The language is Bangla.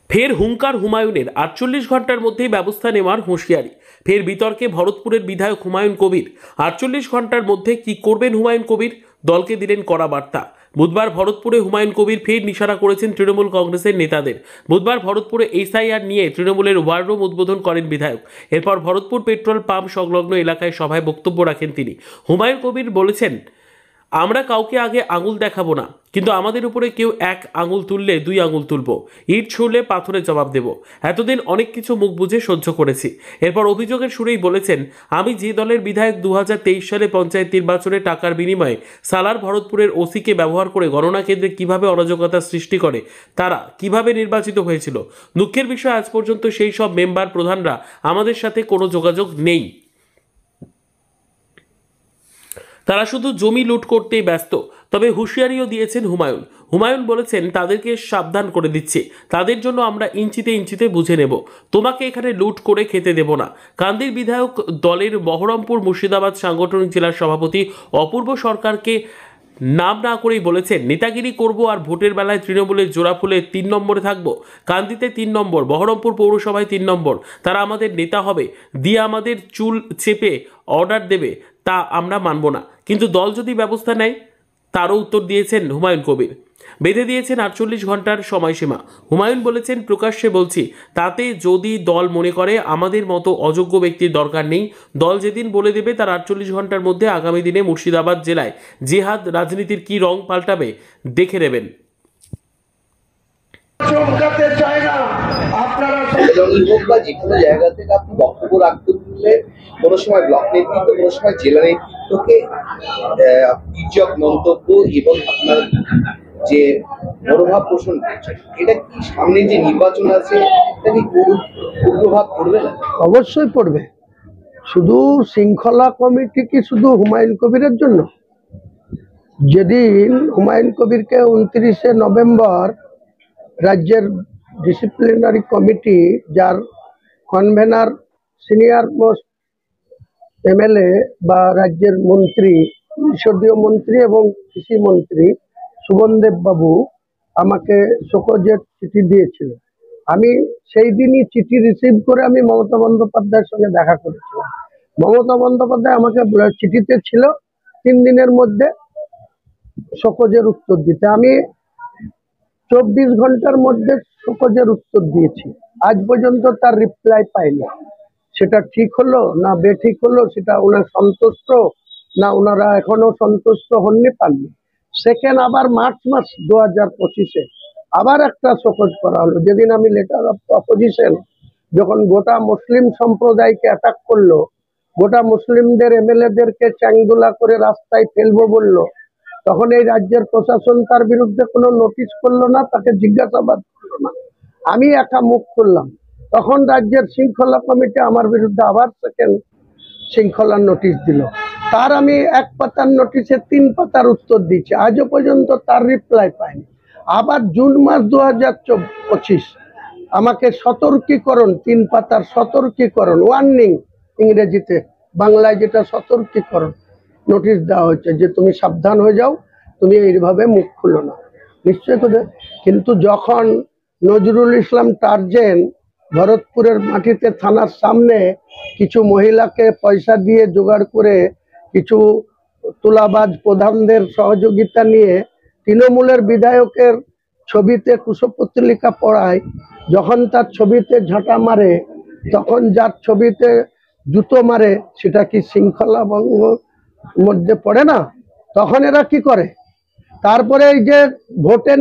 ফের হুঙ্কার হুমায়ুনের ৪৮ ঘন্টার মধ্যেই ব্যবস্থা নেওয়ার হুঁশিয়ারি। ফের বিতর্কে ভরতপুরের বিধায়ক হুমায়ুন কবির। ৪৮ ঘন্টার মধ্যে কি করবেন হুমায়ুন কবির? দলকে দিলেন কড়া বার্তা। বুধবার ভরতপুরে হুমায়ুন কবির ফের নিশানা করেছেন তৃণমূল কংগ্রেসের নেতাদের। বুধবার ভরতপুরে এসআইআর নিয়ে তৃণমূলের ওয়ার রুম উদ্বোধন করেন বিধায়ক। এরপর ভরতপুর পেট্রোল পাম্প সংলগ্ন এলাকায় সভায় বক্তব্য রাখেন তিনি। হুমায়ুন কবির বলেছেন, আমরা কাউকে আগে আঙুল দেখাবো না, কিন্তু আমাদের উপরে কেউ এক আঙুল তুললে দুই আঙুল তুলব, ইট ছুঁড়লে পাথরে জবাব দেব। এতদিন অনেক কিছু মুখ বুঝে সহ্য করেছি। এরপর অভিযোগের সুরেই বলেছেন, আমি যে দলের বিধায়ক 2023 সালে পঞ্চায়েত নির্বাচনে টাকার বিনিময়ে সালার ভরতপুরের ওসিকে ব্যবহার করে গণনা কেন্দ্রে কিভাবে অরাজকতা সৃষ্টি করে, তারা কিভাবে নির্বাচিত হয়েছিল। দুঃখের বিষয়, আজ পর্যন্ত সেই সব মেম্বার প্রধানরা আমাদের সাথে কোনো যোগাযোগ নেই। তারা শুধু জমি লুট করতেই ব্যস্ত। তবে হুঁশিয়ারিও দিয়েছেন হুমায়ুন। হুমায়ুন বলেছেন, তাদেরকে সাবধান করে দিচ্ছে, তাদের জন্য আমরা ইঞ্চিতে ইঞ্চিতে বুঝে নেব। তোমাকে এখানে লুট করে খেতে দেব না। কান্দির বিধায়ক দলের বহরমপুর মুর্শিদাবাদ সাংগঠনিক জেলার সভাপতি অপূর্ব সরকারকে নাম না করেই বলেছেন, নেতাগিরি করব আর ভোটের বেলায় তৃণমূলের জোড়া ফুলে 3 নম্বরে থাকবো। কান্দিতে 3 নম্বর, বহরমপুর পৌরসভায় 3 নম্বর। তারা আমাদের নেতা হবে, দিয়ে আমাদের চুল চেপে অর্ডার দেবে, তা আমরা মানব না। কিন্তু দল যদি ব্যবস্থা নেয়, তারও উত্তর দিয়েছেন হুমায়ুন কবির। বেঁধে দিয়েছেন 48 ঘন্টার সময়সীমা। হুমায়ুন বলেছেন, প্রকাশ্যে বলছি, তাতে যদি দল মনে করে আমাদের মতো অযোগ্য ব্যক্তির দরকার নেই, দল যেদিন বলে দেবে তার 48 ঘন্টার মধ্যে আগামী দিনে মুর্শিদাবাদ জেলায় জেহাদ রাজনীতির কি রং পাল্টাবে দেখে নেবেন। যেকোনো জায়গা থেকে আপনি বক্তব্য রাখতে পারলে কোনো সময় ব্লক নেতৃত্ব, কোনো সময় জেলা নেতৃত্বকে তির্যক মন্তব্য এবং আপনার যে মনোভাব পোষণ করছেন, এটা কি সামনে যে নির্বাচন আছে এটা কি কুপ্রভাব পড়বে না? অবশ্যই পড়বে। শুধু শৃঙ্খলা কমিটি কি শুধু হুমায়ুন কবিরের জন্য? যেদিন হুমায়ুন কবিরকে 29শে নভেম্বর রাজ্যের ডিসিপ্লিনারি কমিটি, যার কনভেনার সিনিয়র মোস্ট এমএলএ বা রাজ্যের মন্ত্রী, পরিষদীয় মন্ত্রী এবং কৃষি মন্ত্রী সুবনদেব বাবু আমাকে শোকজের চিঠি দিয়েছিল, আমি সেই দিনই চিঠি রিসিভ করে আমি মমতা বন্দ্যোপাধ্যায়ের সঙ্গে দেখা করেছিলাম। মমতা বন্দ্যোপাধ্যায় আমাকে চিঠিতে ছিল 3 দিনের মধ্যে শোকজের উত্তর দিতে। আমি 24 ঘন্টার মধ্যে শোকজের উত্তর দিয়েছি, আজ পর্যন্ত তার রিপ্লাই পাইনি। সেটা ঠিক হলো না বেঠিক হলো, সেটা ওনার সন্তুষ্ট না ওনারা এখনো সন্তুষ্ট হননি, পাননি। সেকেন্ড আবার মার্চ মাস 2025-এ আবার একটা শোকজ করা হলো, যেদিন আমি লেটার অফ অপোজিশন, যখন গোটা মুসলিম সম্প্রদায়কে অ্যাটাক করলো, গোটা মুসলিমদের এমএলএদেরকে চ্যাংদোলা করে রাস্তায় ফেলবো বললো, তখন এই রাজ্যের প্রশাসন তার বিরুদ্ধে কোনো নোটিশ করলো না, তাকে জিজ্ঞাসাবাদ করলো না, আমি একা মুখ খুললাম। তখন রাজ্যের শৃঙ্খলা কমিটি আমার বিরুদ্ধে আবার সেকেন্ড শৃঙ্খলার নোটিশ দিল। তার আমি 1 পাতার নোটিশে 3 পাতার উত্তর দিচ্ছি, আজও পর্যন্ত তার রিপ্লাই পাইনি। আবার জুন মাস 2025 আমাকে সতর্কীকরণ, 3 পাতার সতর্কীকরণ, ওয়ার্নিং ইংরেজিতে, বাংলায় যেটা সতর্কীকরণ নোটিশ দেওয়া হয়েছে, যে তুমি সাবধান হয়ে যাও, তুমি এইভাবে মুখ খুলো না। নিশ্চয় করে। কিন্তু যখন নজরুল ইসলাম টার্জেন ভরতপুরের মাটিতে থানার সামনে কিছু মহিলাকে পয়সা দিয়ে জোগাড় করে কিছু তুলাবাজ প্রধানদের সহযোগিতা নিয়ে তৃণমূলের বিধায়কের ছবিতে কুশপুত্তলিকা পড়ায়, যখন তার ছবিতে ঝাঁটা মারে, তখন যার ছবিতে জুতো মারে, সেটা কি শৃঙ্খলা ভঙ্গ মধ্যে পড়ে না? তখন এরা কি করে? তারপরে এই যে ভোটের